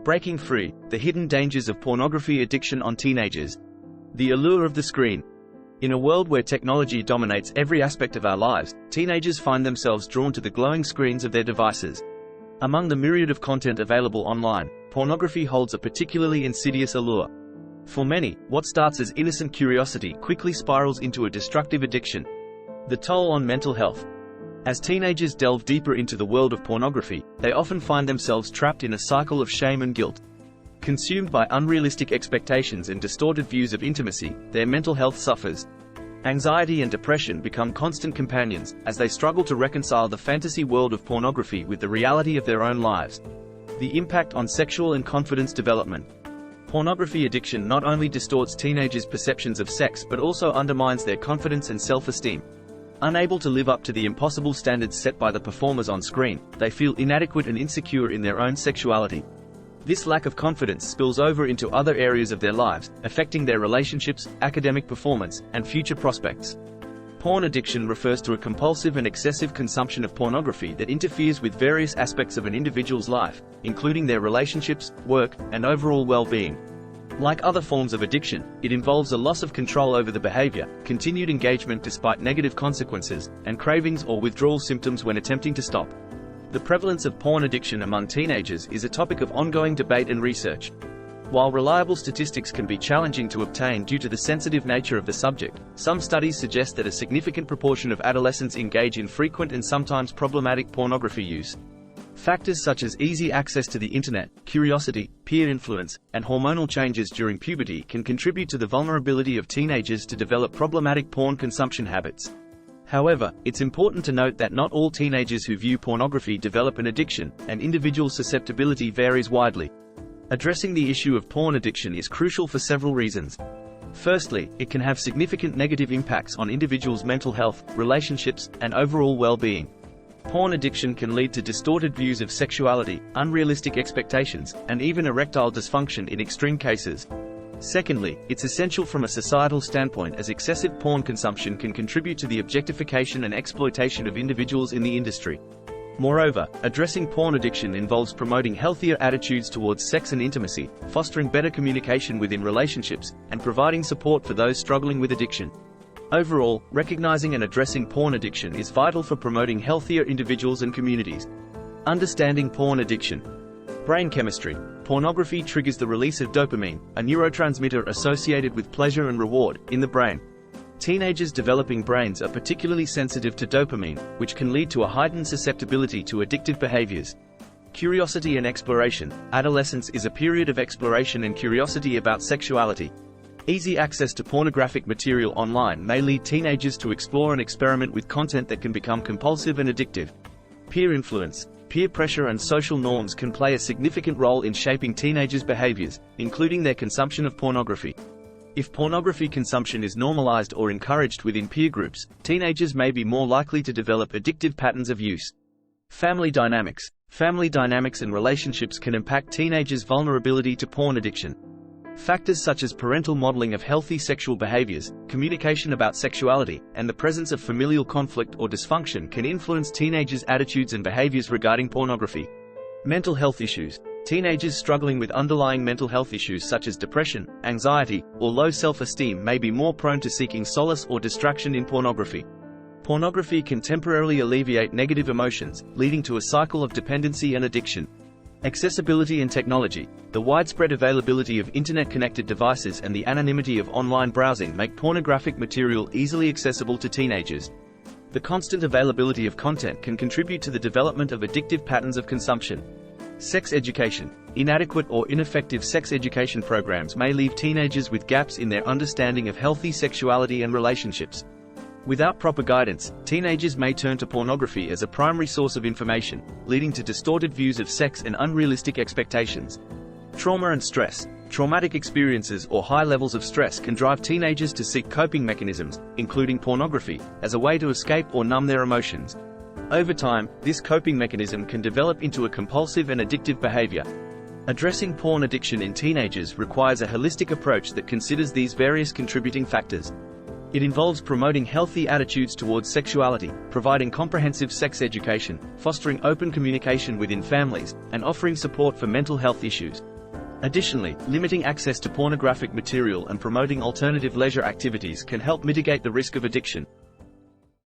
Breaking free, the hidden dangers of pornography addiction on teenagers. The allure of the screen. In a world where technology dominates every aspect of our lives, teenagers find themselves drawn to the glowing screens of their devices. Among the myriad of content available online, pornography holds a particularly insidious allure. For many, what starts as innocent curiosity quickly spirals into a destructive addiction. The toll on mental health. As teenagers delve deeper into the world of pornography, they often find themselves trapped in a cycle of shame and guilt. Consumed by unrealistic expectations and distorted views of intimacy, their mental health suffers. Anxiety and depression become constant companions, as they struggle to reconcile the fantasy world of pornography with the reality of their own lives. The impact on sexual and confidence development. Pornography addiction not only distorts teenagers' perceptions of sex but also undermines their confidence and self-esteem. Unable to live up to the impossible standards set by the performers on screen, they feel inadequate and insecure in their own sexuality. This lack of confidence spills over into other areas of their lives, affecting their relationships, academic performance, and future prospects. Porn addiction refers to a compulsive and excessive consumption of pornography that interferes with various aspects of an individual's life, including their relationships, work, and overall well-being. Like other forms of addiction, it involves a loss of control over the behavior, continued engagement despite negative consequences, and cravings or withdrawal symptoms when attempting to stop. The prevalence of porn addiction among teenagers is a topic of ongoing debate and research. While reliable statistics can be challenging to obtain due to the sensitive nature of the subject, some studies suggest that a significant proportion of adolescents engage in frequent and sometimes problematic pornography use. Factors such as easy access to the internet, curiosity, peer influence, and hormonal changes during puberty can contribute to the vulnerability of teenagers to develop problematic porn consumption habits. However, it's important to note that not all teenagers who view pornography develop an addiction, and individual susceptibility varies widely. Addressing the issue of porn addiction is crucial for several reasons. Firstly, it can have significant negative impacts on individuals' mental health, relationships, and overall well-being. Porn addiction can lead to distorted views of sexuality, unrealistic expectations, and even erectile dysfunction in extreme cases. Secondly, it's essential from a societal standpoint as excessive porn consumption can contribute to the objectification and exploitation of individuals in the industry. Moreover, addressing porn addiction involves promoting healthier attitudes towards sex and intimacy, fostering better communication within relationships, and providing support for those struggling with addiction. Overall, recognizing and addressing porn addiction is vital for promoting healthier individuals and communities. Understanding porn addiction. Brain chemistry. Pornography triggers the release of dopamine, a neurotransmitter associated with pleasure and reward, in the brain. Teenagers developing brains are particularly sensitive to dopamine, which can lead to a heightened susceptibility to addictive behaviors. Curiosity and exploration. Adolescence is a period of exploration and curiosity about sexuality. Easy access to pornographic material online may lead teenagers to explore and experiment with content that can become compulsive and addictive. Peer influence. Peer pressure and social norms can play a significant role in shaping teenagers' behaviors, including their consumption of pornography. If pornography consumption is normalized or encouraged within peer groups, teenagers may be more likely to develop addictive patterns of use. Family dynamics. Family dynamics and relationships can impact teenagers' vulnerability to porn addiction. Factors such as parental modeling of healthy sexual behaviors, communication about sexuality, and the presence of familial conflict or dysfunction can influence teenagers' attitudes and behaviors regarding pornography. Mental health issues. Teenagers struggling with underlying mental health issues such as depression, anxiety, or low self-esteem may be more prone to seeking solace or distraction in pornography. Pornography can temporarily alleviate negative emotions, leading to a cycle of dependency and addiction. Accessibility and technology. The widespread availability of internet-connected devices and the anonymity of online browsing make pornographic material easily accessible to teenagers. The constant availability of content can contribute to the development of addictive patterns of consumption. Sex education. Inadequate or ineffective sex education programs may leave teenagers with gaps in their understanding of healthy sexuality and relationships. Without proper guidance, teenagers may turn to pornography as a primary source of information, leading to distorted views of sex and unrealistic expectations. Trauma and stress. Traumatic experiences or high levels of stress can drive teenagers to seek coping mechanisms, including pornography, as a way to escape or numb their emotions. Over time, this coping mechanism can develop into a compulsive and addictive behavior. Addressing porn addiction in teenagers requires a holistic approach that considers these various contributing factors. It involves promoting healthy attitudes towards sexuality, providing comprehensive sex education, fostering open communication within families, and offering support for mental health issues. Additionally, limiting access to pornographic material and promoting alternative leisure activities can help mitigate the risk of addiction.